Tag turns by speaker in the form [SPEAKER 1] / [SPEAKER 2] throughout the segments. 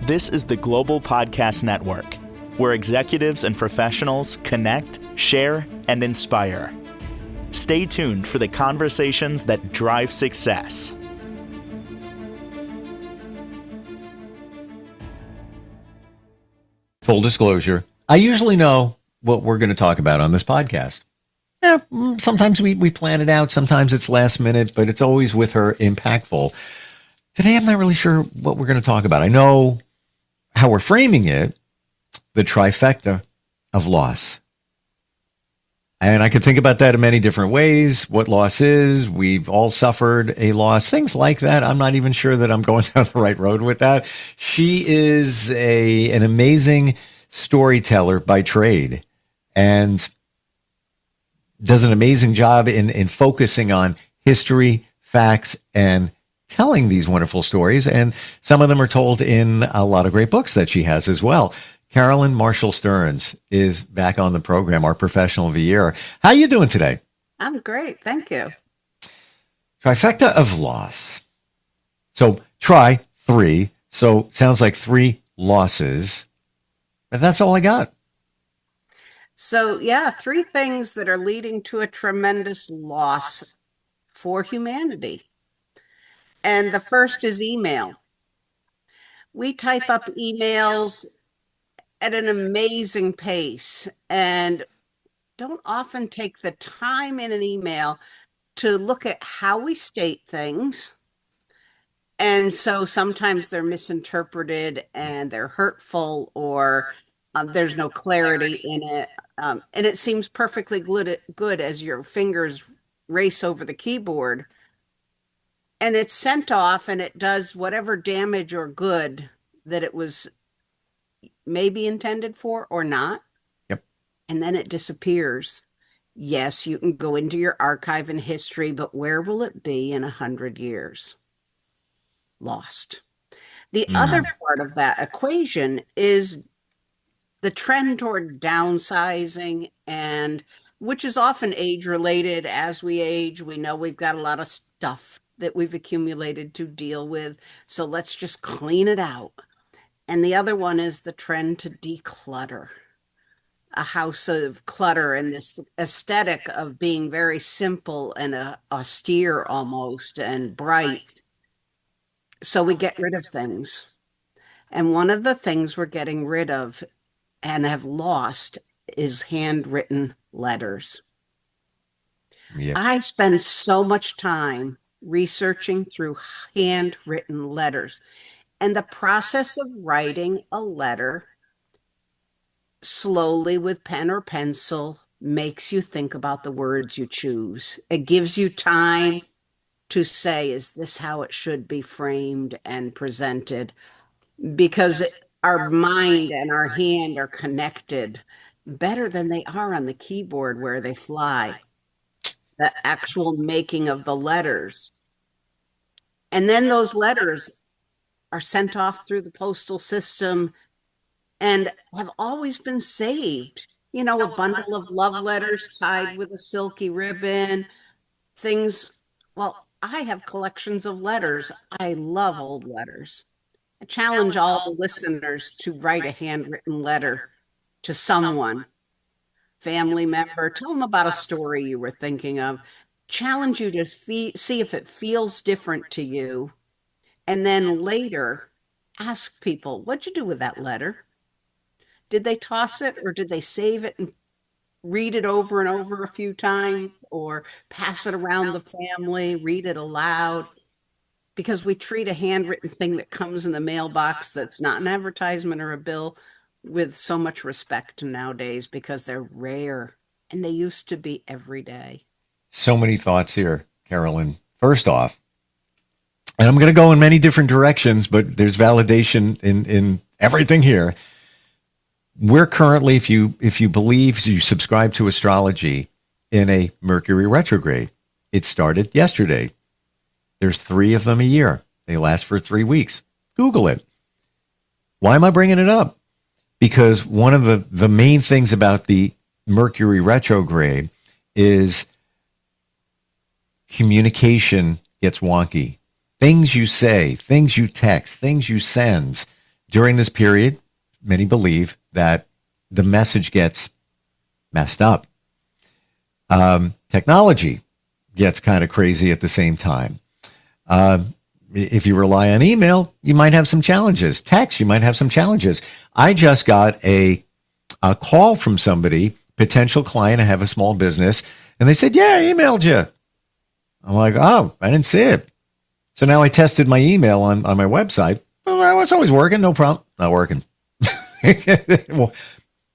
[SPEAKER 1] This is the Global Podcast Network, where executives and professionals connect, share, and inspire. Stay tuned for the conversations that drive success.
[SPEAKER 2] Full disclosure, I usually know what we're going to talk about on this podcast. Yeah, sometimes we plan it out, sometimes it's last minute, but it's always with her impactful. Today, I'm not really sure what we're going to talk about. I know how we're framing it, the trifecta of loss. And I could think about that in many different ways, what loss is. We've all suffered a loss, things like that. I'm not even sure that I'm going down the right road with that. She is an amazing storyteller by trade and does an amazing job in focusing on history, facts, and telling these wonderful stories. And some of them are told in a lot of great books that she has as well. Carolyn Marshall Stearns is back on the program, our professional of the year. How are you doing today?
[SPEAKER 3] I'm great. Thank you.
[SPEAKER 2] Trifecta of loss. So try 3. So sounds like 3 losses. But that's all I got.
[SPEAKER 3] So, 3 things that are leading to a tremendous loss for humanity. And the first is email. We type up emails at an amazing pace and don't often take the time in an email to look at how we state things. And so sometimes they're misinterpreted and they're hurtful, or there's no clarity in it. And it seems perfectly good as your fingers race over the keyboard. And it's sent off and it does whatever damage or good that it was maybe intended for or not.
[SPEAKER 2] Yep.
[SPEAKER 3] And then it disappears. Yes, you can go into your archive in history, but where will it be in 100 years? Lost. The other part of that equation is the trend toward downsizing, and which is often age related. As we age, we know we've got a lot of stuff that we've accumulated to deal with. So let's just clean it out. And the other one is the trend to declutter. A house of clutter and this aesthetic of being very simple and austere almost and bright. So we get rid of things. And one of the things we're getting rid of and have lost is handwritten letters.
[SPEAKER 2] Yep.
[SPEAKER 3] I spend so much time researching through handwritten letters. And the process of writing a letter slowly with pen or pencil makes you think about the words you choose. It gives you time to say, is this how it should be framed and presented? Because our mind and our hand are connected better than they are on the keyboard where they fly. The actual making of the letters. And then those letters are sent off through the postal system and have always been saved. You know, a bundle of love letters tied with a silky ribbon, things. Well, I have collections of letters. I love old letters. I challenge all the listeners to write a handwritten letter to someone, family member. Tell them about a story you were thinking of. Challenge you to see if it feels different to you. And then later, ask people, what'd you do with that letter? Did they toss it, or did they save it and read it over and over a few times, or pass it around the family, read it aloud? Because we treat a handwritten thing that comes in the mailbox that's not an advertisement or a bill with so much respect nowadays because they're rare and they used to be every day.
[SPEAKER 2] So many thoughts here, Carolyn. First off, and I'm going to go in many different directions, but there's validation in everything here. We're currently, if you believe, you subscribe to astrology, in a Mercury retrograde. It started yesterday. There's 3 of them a year. They last for 3 weeks. Google it. Why am I bringing it up? Because one of the main things about the Mercury retrograde is communication gets wonky. Things you say, things you text, things you send during this period, many believe that the message gets messed up. Technology gets kind of crazy at the same time. If you rely on email, you might have some challenges. Text, you might have some challenges. I just got a call from somebody, potential client. I have a small business, and they said, "Yeah, I emailed you." I'm like, "Oh, I didn't see it." So now I tested my email on my website. Well, it's always working, no problem. Not working. Well,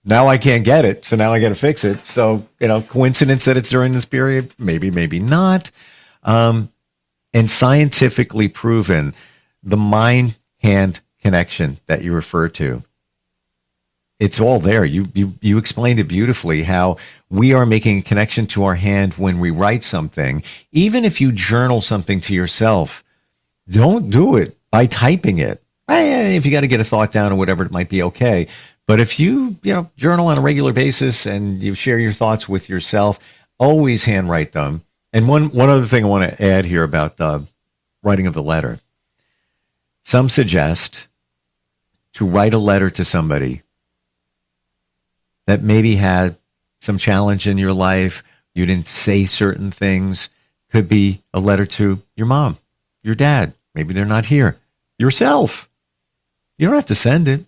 [SPEAKER 2] now I can't get it, so now I got to fix it. So, coincidence that it's during this period? Maybe, maybe not. And scientifically proven, the mind-hand connection that you refer to, it's all there. You explained it beautifully, how we are making a connection to our hand when we write something. Even if you journal something to yourself, don't do it by typing it. If you got to get a thought down or whatever, it might be okay. But if you journal on a regular basis and you share your thoughts with yourself, always handwrite them. And one other thing I want to add here about the writing of the letter. Some suggest to write a letter to somebody that maybe had some challenge in your life. You didn't say certain things. Could be a letter to your mom, your dad. Maybe they're not here. Yourself. You don't have to send it.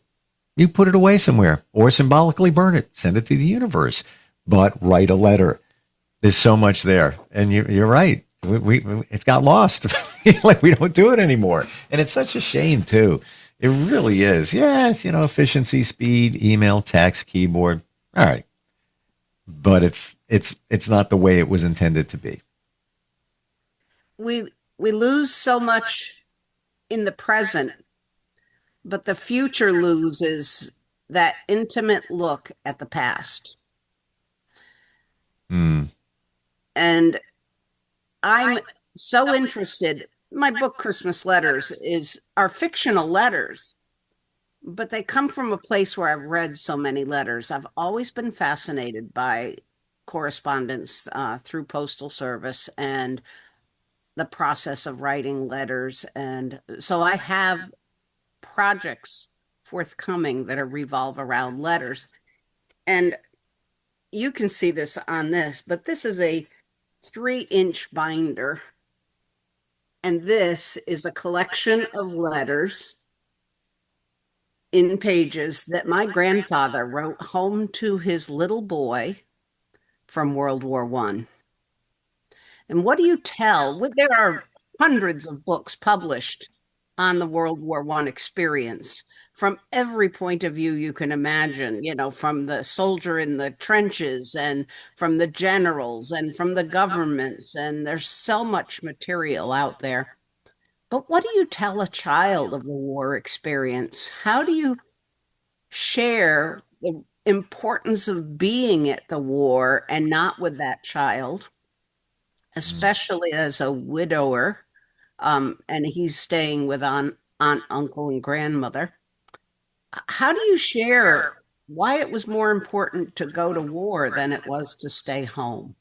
[SPEAKER 2] You put it away somewhere or symbolically burn it. Send it to the universe. But write a letter. There's so much there. And you're right. It's got lost. Like we don't do it anymore. And it's such a shame, too. It really is. Yes, efficiency, speed, email, text, keyboard. All right. But it's not the way it was intended to be.
[SPEAKER 3] We lose so much in the present, but the future loses that intimate look at the past. And I'm so interested. My book, Christmas Letters, are fictional letters, but they come from a place where I've read so many letters. I've always been fascinated by correspondence through postal service and the process of writing letters. And so I have projects forthcoming that revolve around letters. And you can see this on this, but this is a 3-inch binder. And this is a collection of letters in pages that my grandfather wrote home to his little boy from World War I. And what do you tell? There are hundreds of books published on the World War I experience from every point of view you can imagine, from the soldier in the trenches and from the generals and from the governments. And there's so much material out there. But what do you tell a child of the war experience? How do you share the importance of being at the war and not with that child, especially as a widower? And he's staying with aunt, uncle, and grandmother. How do you share why it was more important to go to war than it was to stay home?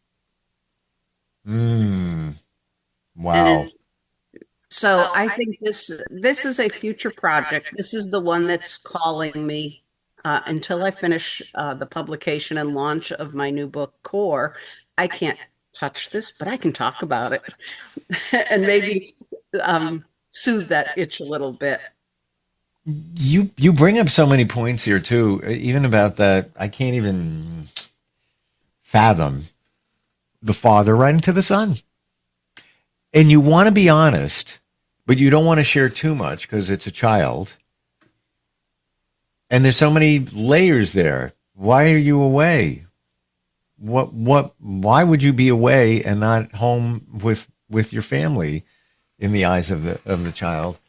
[SPEAKER 2] Wow.
[SPEAKER 3] And so I think this is a future project. This is the one that's calling me until I finish the publication and launch of my new book, Core. I can't touch this, but I can talk about it and maybe soothe that itch a little bit.
[SPEAKER 2] You bring up so many points here too, even about that. I can't even fathom the father writing to the son. And you want to be honest, but you don't want to share too much because it's a child. And there's so many layers there. Why are you away? Why would you be away and not home with your family in the eyes of the child?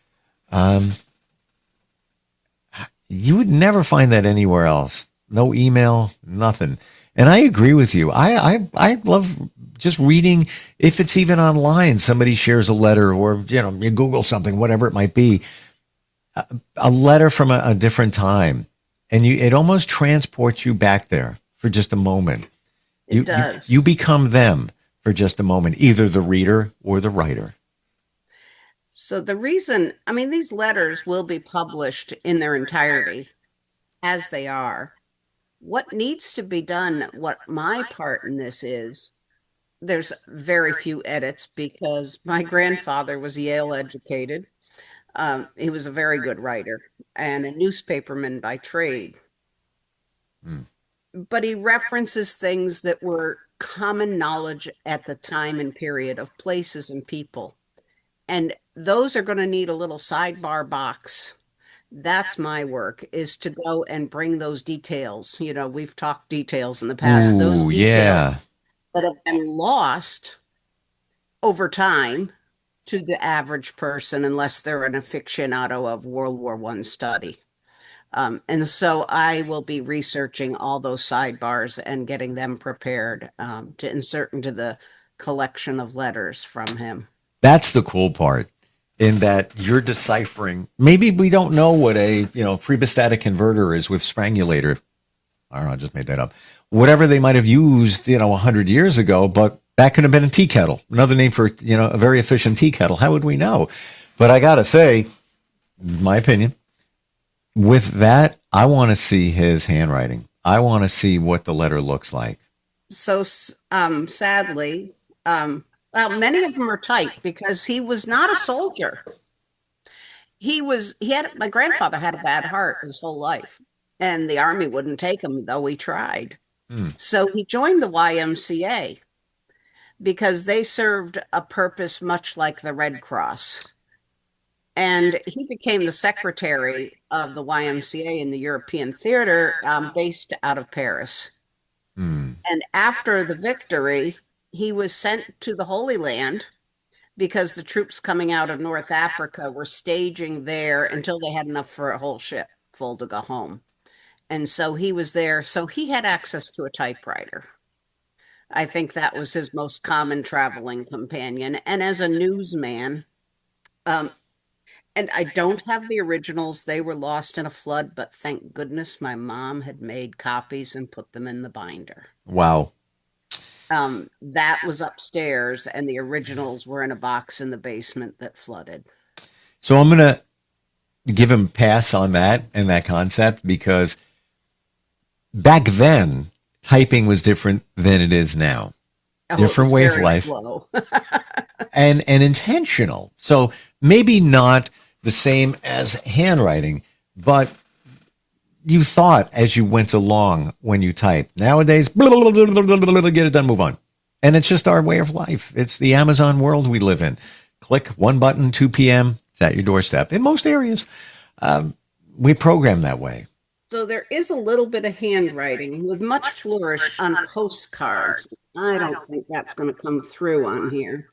[SPEAKER 2] You would never find that anywhere else. No email, nothing. And I agree with you. I love just reading, if it's even online, somebody shares a letter or, you Google something, whatever it might be, a letter from a different time. And it almost transports you back there for just a moment.
[SPEAKER 3] It does.
[SPEAKER 2] You become them for just a moment, either the reader or the writer.
[SPEAKER 3] So the reason, I mean, these letters will be published in their entirety as they are. What needs to be done, what my part in this is, there's very few edits because my grandfather was Yale educated. He was a very good writer and a newspaperman by trade.
[SPEAKER 2] Hmm.
[SPEAKER 3] But he references things that were common knowledge at the time and period of places and people. And those are going to need a little sidebar box. That's my work, is to go and bring those details. You know, we've talked details in the past, those
[SPEAKER 2] Ooh, yeah.
[SPEAKER 3] details that have been lost over time to the average person, unless they're an aficionado of World War I study. And so I will be researching all those sidebars and getting them prepared to insert into the collection of letters from him.
[SPEAKER 2] That's the cool part, in that you're deciphering. Maybe we don't know what a freebostatic converter is with strangulator. I don't know, I just made that up. Whatever they might have used, 100 years ago, but that could have been a tea kettle, another name for, a very efficient tea kettle. How would we know? But I got to say, my opinion, with that, I want to see his handwriting. I want to see what the letter looks like.
[SPEAKER 3] So sadly, well, many of them are typed because he was not a soldier. My grandfather had a bad heart his whole life, and the army wouldn't take him, though he tried. So he joined the YMCA because they served a purpose much like the Red Cross. And he became the secretary of the YMCA in the European theater, based out of Paris.
[SPEAKER 2] Hmm.
[SPEAKER 3] And after the victory, he was sent to the Holy Land because the troops coming out of North Africa were staging there until they had enough for a whole ship full to go home. And so he was there. So he had access to a typewriter. I think that was his most common traveling companion. And as a newsman, and I don't have the originals. They were lost in a flood, but thank goodness my mom had made copies and put them in the binder.
[SPEAKER 2] Wow.
[SPEAKER 3] That was upstairs, and the originals were in a box in the basement that flooded.
[SPEAKER 2] So I'm going to give him pass on that and that concept, because back then, typing was different than it is now. Different way of life.
[SPEAKER 3] Slow.
[SPEAKER 2] and intentional. So maybe not the same as handwriting, but you thought as you went along when you type. Nowadays, blah, blah, blah, blah, blah, blah, blah, get it done, move on. And it's just our way of life. It's the Amazon world we live in. Click one button, 2 p.m., it's at your doorstep. In most areas, we program that way.
[SPEAKER 3] So there is a little bit of handwriting with much flourish on postcards. I don't think that's going to come through on here.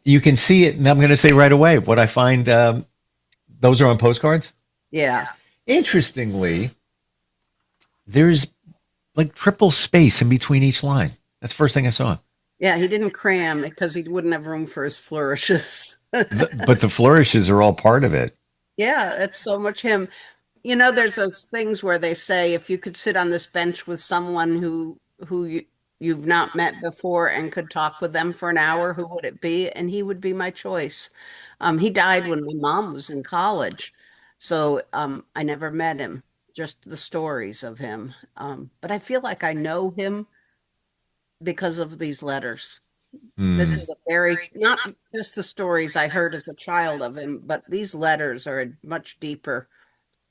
[SPEAKER 2] You can see it, and I'm going to say right away what I find. Those are on postcards?
[SPEAKER 3] Yeah.
[SPEAKER 2] Interestingly, there's like triple space in between each line. That's the first thing I saw.
[SPEAKER 3] Yeah, he didn't cram because he wouldn't have room for his flourishes.
[SPEAKER 2] But the flourishes are all part of it.
[SPEAKER 3] Yeah, it's so much him. You know, there's those things where they say, if you could sit on this bench with someone who you've not met before and could talk with them for an hour, who would it be? And he would be my choice. He died when my mom was in college. So I never met him, just the stories of him. But I feel like I know him because of these letters. This is a very, not just the stories I heard as a child of him, but these letters are a much deeper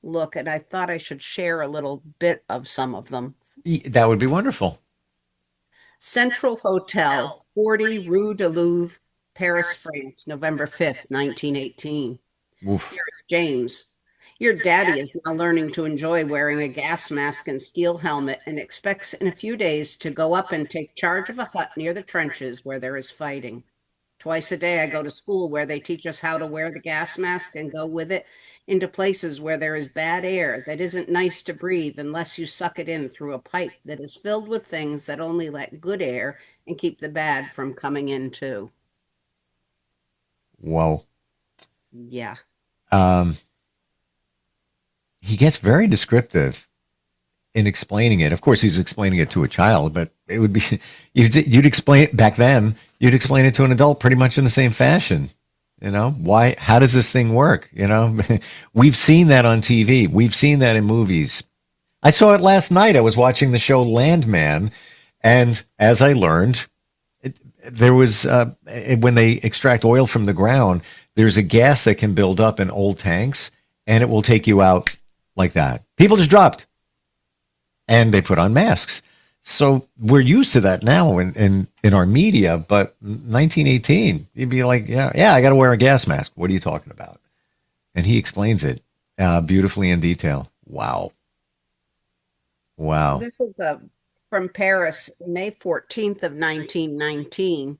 [SPEAKER 3] look. And I thought I should share a little bit of some of them.
[SPEAKER 2] That would be wonderful.
[SPEAKER 3] Central Hotel, 40 Rue de Louvre, Paris, France, November 5th, 1918.
[SPEAKER 2] Oof.
[SPEAKER 3] Dearest James, your daddy is now learning to enjoy wearing a gas mask and steel helmet and expects in a few days to go up and take charge of a hut near the trenches where there is fighting. Twice a day I go to school where they teach us how to wear the gas mask and go with it into places where there is bad air that isn't nice to breathe unless you suck it in through a pipe that is filled with things that only let good air and keep the bad from coming in too.
[SPEAKER 2] Whoa.
[SPEAKER 3] Yeah.
[SPEAKER 2] He gets very descriptive in explaining it. Of course, he's explaining it to a child, but it would be, you'd explain it back then, you'd explain it to an adult pretty much in the same fashion. Why? How does this thing work? We've seen that on TV. We've seen that in movies. I saw it last night. I was watching the show Landman, and as I learned, there was when they extract oil from the ground, there's a gas that can build up in old tanks, and it will take you out like that. People just dropped, and they put on masks. So we're used to that now in our media, but 1918, you'd be like, yeah, I got to wear a gas mask. What are you talking about? And he explains it beautifully in detail. Wow.
[SPEAKER 3] This is from Paris, May 14th of 1919.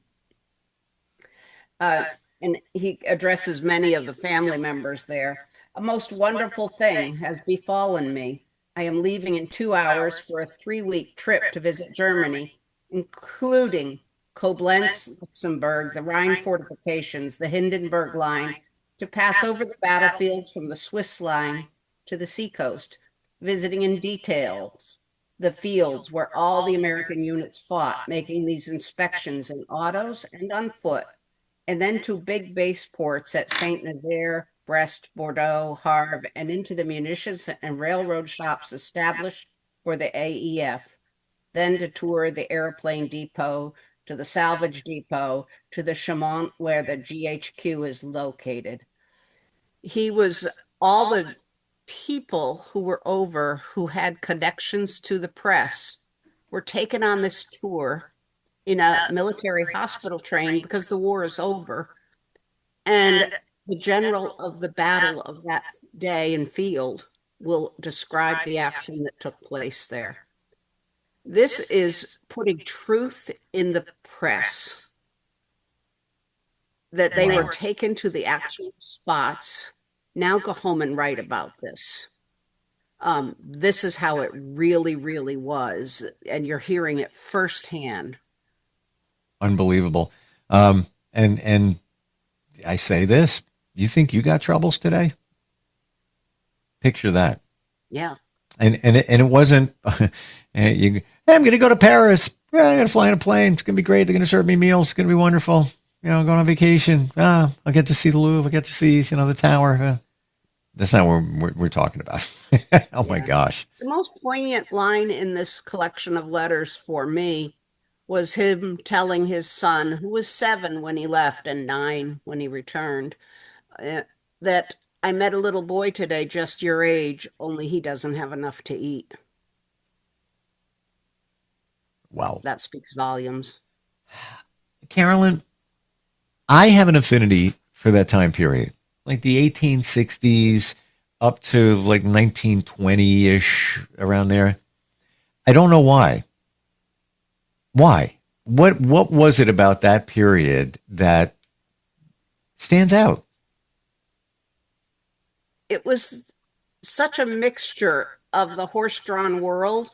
[SPEAKER 3] And he addresses many of the family members there. A most wonderful thing has befallen me. I am leaving in 2 hours for a 3-week trip to visit Germany, including Koblenz, Luxembourg, the Rhine fortifications, the Hindenburg line, to pass over the battlefields from the Swiss line to the seacoast, visiting in details the fields where all the American units fought, making these inspections in autos and on foot, and then to big base ports at Saint-Nazaire, Brest, Bordeaux, Havre, and into the munitions and railroad shops established for the AEF, then to tour the airplane depot, to the salvage depot, to the Chaumont where the GHQ is located. All the people who were over who had connections to the press were taken on this tour in a military hospital train because the war is over. And the general of the battle of that day and field will describe the action that took place there. This is putting truth in the press, that they were taken to the actual spots. Now go home and write about this. This is how it really, really was. And you're hearing it firsthand.
[SPEAKER 2] Unbelievable. And I say this, you think you got troubles today? Picture that.
[SPEAKER 3] Yeah.
[SPEAKER 2] And it wasn't, hey, I'm going to go to Paris. I'm going to fly in a plane. It's going to be great. They're going to serve me meals. It's going to be wonderful. Going on vacation. I'll get to see the Louvre. I'll get to see, the tower. That's not what we're talking about. Oh, my gosh.
[SPEAKER 3] The most poignant line in this collection of letters for me was him telling his son, who was 7 when he left and 9 when he returned, that I met a little boy today just your age, only he doesn't have enough to eat.
[SPEAKER 2] Wow.
[SPEAKER 3] That speaks volumes.
[SPEAKER 2] Carolyn, I have an affinity for that time period, like the 1860s up to like 1920-ish, around there. I don't know why. Why? What was it about that period that stands out?
[SPEAKER 3] It was such a mixture of the horse-drawn world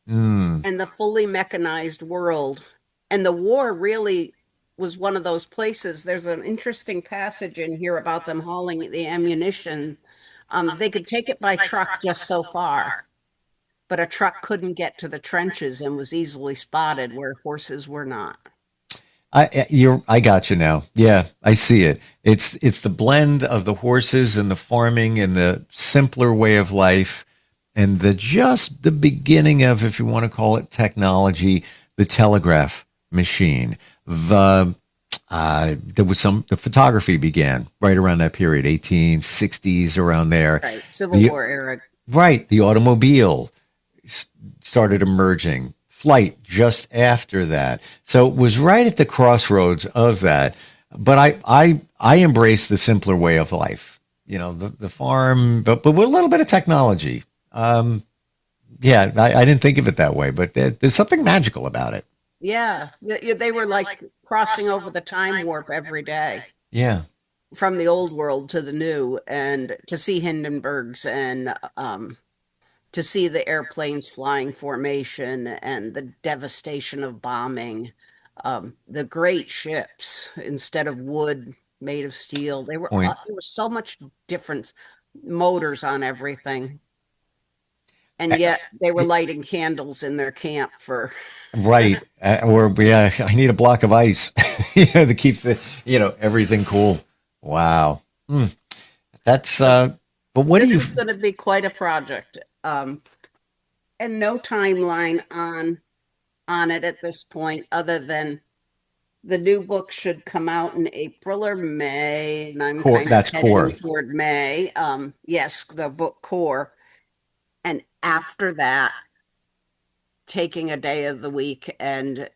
[SPEAKER 3] and the fully mechanized world. And the war really was one of those places. There's an interesting passage in here about them hauling the ammunition. They could take it by truck just so far, but a truck couldn't get to the trenches and was easily spotted where horses were not.
[SPEAKER 2] I got you now. Yeah, I see it. It's the blend of the horses and the farming and the simpler way of life, and just the beginning of, if you want to call it technology, the telegraph machine. The photography began right around that period, 1860s, around there.
[SPEAKER 3] Right, Civil War era.
[SPEAKER 2] Right, the automobile started emerging. Flight just after that. So it was right at the crossroads of that. But I embrace the simpler way of life. The farm, but with a little bit of technology. I didn't think of it that way, but there's something magical about it.
[SPEAKER 3] Yeah, they were like crossing over the time warp every day.
[SPEAKER 2] Yeah.
[SPEAKER 3] From the old world to the new, and to see Hindenburgs and to see the airplanes flying formation and the devastation of bombing, the great ships instead of wood made of steel. There was so much difference, motors on everything. And yet they were lighting candles in their camp for.
[SPEAKER 2] Right. I need a block of ice, to keep everything cool. Wow. That's,
[SPEAKER 3] So
[SPEAKER 2] but what do
[SPEAKER 3] this
[SPEAKER 2] you,
[SPEAKER 3] is going to be quite a project. And no timeline on it at this point, other than the new book should come out in April or May, and I'm kind of
[SPEAKER 2] that's core.
[SPEAKER 3] heading toward May. Yes, the book core. And after that, taking a day of the week and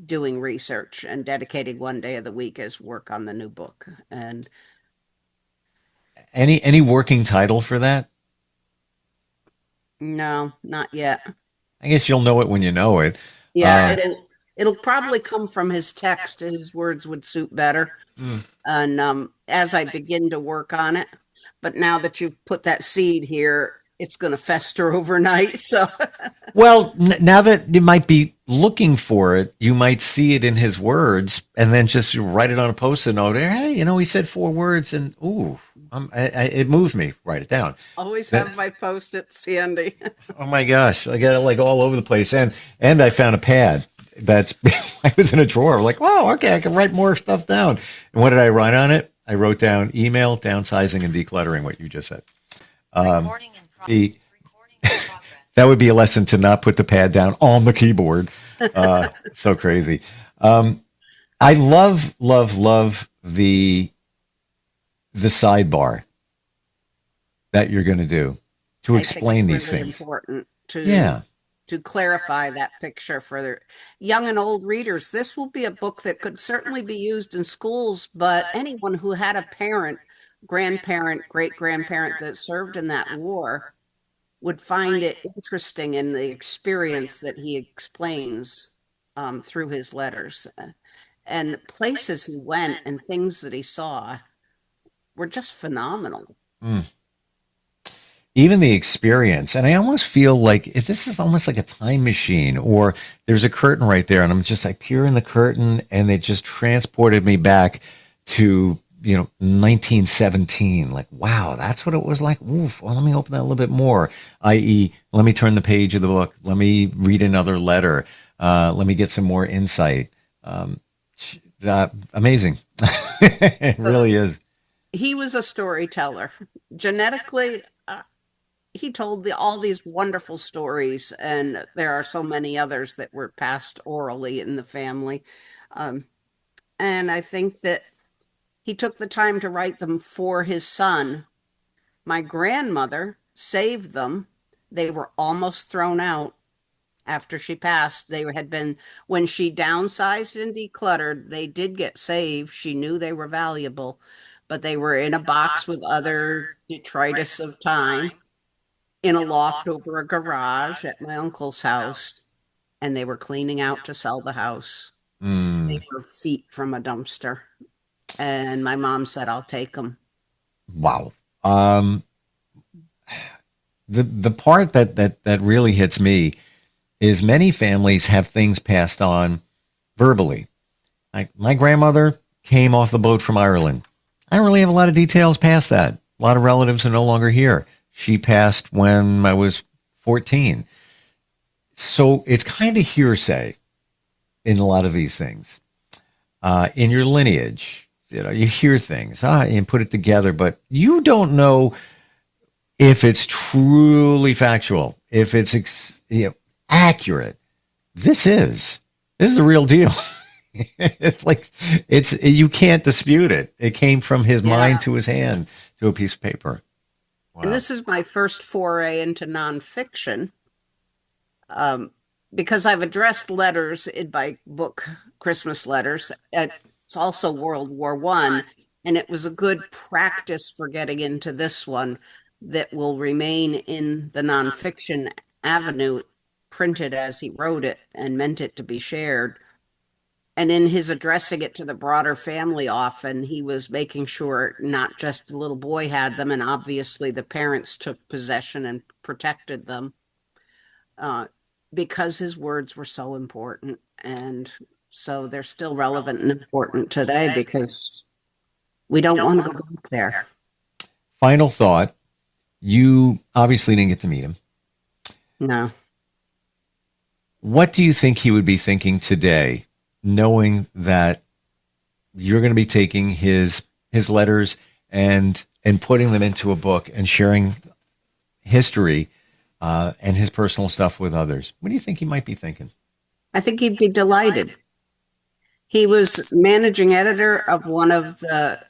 [SPEAKER 3] doing research and dedicating one day of the week as work on the new book. And
[SPEAKER 2] Any working title for that?
[SPEAKER 3] no, not yet.
[SPEAKER 2] I guess you'll know it when you know it.
[SPEAKER 3] Yeah, it'll probably come from his text. His words would suit better.
[SPEAKER 2] Mm.
[SPEAKER 3] And as I begin to work on it, but now that you've put that seed here, it's going to fester overnight. So
[SPEAKER 2] Well, now that you might be looking for it, you might see it in his words, and then just write it on a post-it note. Hey, he said 4 words, and ooh, it moved me. Write it down.
[SPEAKER 3] always have my post-its handy.
[SPEAKER 2] Oh my gosh, I got it like all over the place, and I found a pad that's I was in a drawer. Like, oh, okay, I can write more stuff down. And what did I write on it? I wrote down email, downsizing, and decluttering. What you just said. The That would be a lesson to not put the pad down on the keyboard. So crazy. I love the sidebar that you're going to do to explain these
[SPEAKER 3] really
[SPEAKER 2] things.
[SPEAKER 3] Important
[SPEAKER 2] Yeah.
[SPEAKER 3] to clarify that picture for the young and old readers. This will be a book that could certainly be used in schools, but anyone who had a parent, grandparent, great grandparent that served in that war would find it interesting in the experience that he explains through his letters. And places he went and things that he saw were just phenomenal.
[SPEAKER 2] Mm. Even the experience. And I almost feel like if this is almost like a time machine, or there's a curtain right there, and I peer in the curtain, and it just transported me back to 1917. Like, wow, that's what it was like. Oof, well, let me open that a little bit more, i.e., let me turn the page of the book. Let me read another letter. Let me get some more insight. Amazing. It really is.
[SPEAKER 3] He was a storyteller. Genetically, he told all these wonderful stories, and there are so many others that were passed orally in the family. And I think that he took the time to write them for his son. My grandmother saved them. They were almost thrown out after she passed. They had been, when she downsized and decluttered, they did get saved. She knew they were valuable, but they were in a box with other detritus of time in a loft over a garage at my uncle's house, and they were cleaning out to sell the house. They were feet from a dumpster. And my mom said, I'll take them.
[SPEAKER 2] Wow. The part that really hits me is many families have things passed on verbally. Like my grandmother came off the boat from Ireland. I don't really have a lot of details past that. A lot of relatives are no longer here. She passed when I was 14. So it's kind of hearsay in a lot of these things. In your lineage, you hear things, and put it together, but you don't know if it's truly factual, if it's accurate. This is the real deal. It's like you can't dispute it. It came from his mind to his hand to a piece of paper. Wow.
[SPEAKER 3] And this is my first foray into nonfiction, because I've addressed letters in my book, Christmas Letters. It's also World War I, and it was a good practice for getting into this one that will remain in the nonfiction avenue, printed as he wrote it and meant it to be shared. And in his addressing it to the broader family, often he was making sure not just the little boy had them, and obviously the parents took possession and protected them, because his words were so important. And so they're still relevant and important today because we don't want to go back there.
[SPEAKER 2] Final thought. You obviously didn't get to meet him.
[SPEAKER 3] No.
[SPEAKER 2] What do you think he would be thinking today, knowing that you're going to be taking his his letters and putting them into a book and sharing history and his personal stuff with others. What do you think he might be thinking?
[SPEAKER 3] I think he'd be delighted. He was managing editor of one of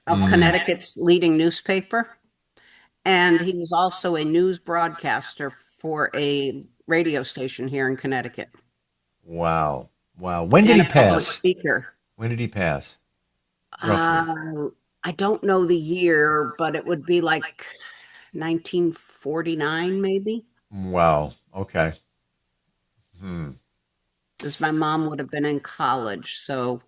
[SPEAKER 3] Connecticut's leading newspaper, and he was also a news broadcaster for a radio station here in Connecticut.
[SPEAKER 2] Wow. When did he
[SPEAKER 3] And a public
[SPEAKER 2] pass?
[SPEAKER 3] speaker.
[SPEAKER 2] When did he pass? Roughly.
[SPEAKER 3] I don't know the year, but it would be like 1949, maybe.
[SPEAKER 2] Wow. Okay.
[SPEAKER 3] Because my mom would have been in college, so.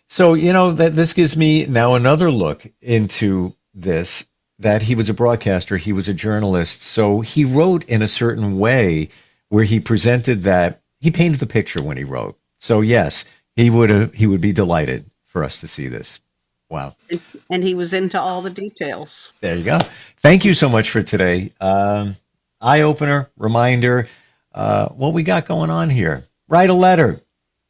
[SPEAKER 2] So, that this gives me now another look into this, that he was a broadcaster, he was a journalist. So he wrote in a certain way where he presented that, he painted the picture when he wrote. So yes, he would be delighted for us to see this. Wow.
[SPEAKER 3] And he was into all the details.
[SPEAKER 2] There you go. Thank you so much for today. Eye-opener, reminder, what we got going on here. Write a letter.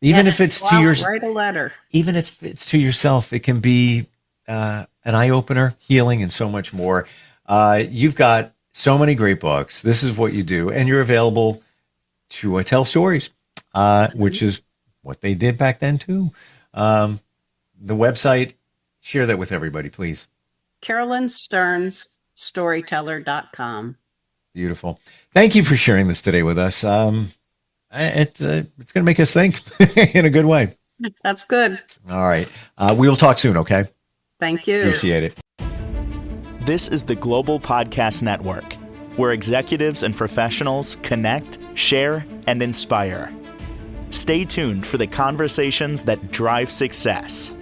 [SPEAKER 2] Even if it's to your,
[SPEAKER 3] write a letter.
[SPEAKER 2] Even if it's to yourself, it can be an eye-opener, healing, and so much more. You've got so many great books. This is what you do, and you're available to tell stories, which is what they did back then too. The website, share that with everybody, please.
[SPEAKER 3] Carolyn Stearns, Storyteller.com.
[SPEAKER 2] Beautiful. Thank you for sharing this today with us. It's going to make us think in a good way.
[SPEAKER 3] That's good.
[SPEAKER 2] All right. We will talk soon, okay?
[SPEAKER 3] Thank you.
[SPEAKER 2] Appreciate it.
[SPEAKER 1] This is the Global Podcast Network, where executives and professionals connect, share, and inspire. Stay tuned for the conversations that drive success.